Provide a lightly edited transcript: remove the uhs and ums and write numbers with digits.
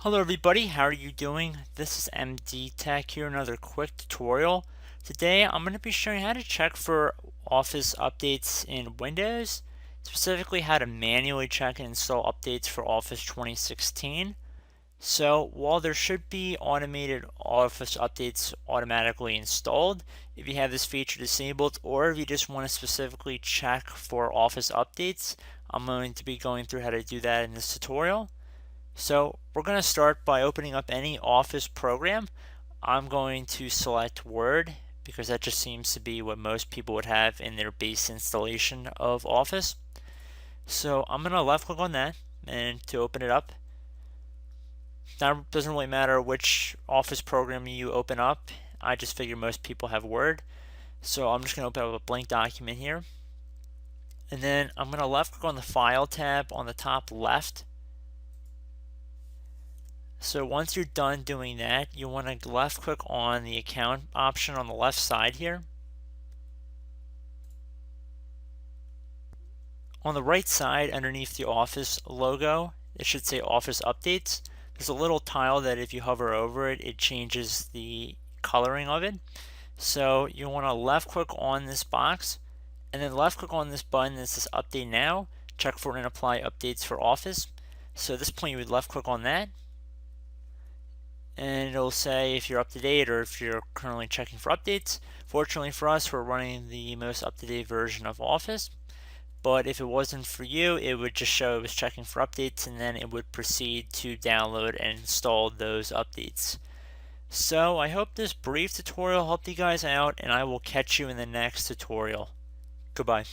Hello everybody, how are you doing? This is MD Tech here, another quick tutorial. Today I'm going to be showing how to check for Office updates in Windows, specifically how to manually check and install updates for Office 2016. So while there should be automated Office updates automatically installed, if you have this feature disabled or if you just want to specifically check for Office updates, I'm going to be going through how to do that in this tutorial. So we're going to start by opening up any Office program. I'm going to select Word because that just seems to be what most people would have in their base installation of Office. So I'm going to left click on that and to open it up. Now it doesn't really matter which Office program you open up. I just figure most people have Word. So I'm just going to open up a blank document here. And then I'm going to left click on the File tab on the top left. So once you're done doing that, you want to left click on the account option on the left side here. On the right side underneath the Office logo, it should say Office Updates. There's a little tile that if you hover over it, it changes the coloring of it. So you want to left click on this box and then left click on this button that says Update Now, check for and apply updates for Office. So at this point you would left click on that. And it'll say if you're up to date or if you're currently checking for updates. Fortunately for us, we're running the most up-to-date version of Office. But if it wasn't for you, it would just show it was checking for updates and then it would proceed to download and install those updates. So I hope this brief tutorial helped you guys out and I will catch you in the next tutorial. Goodbye.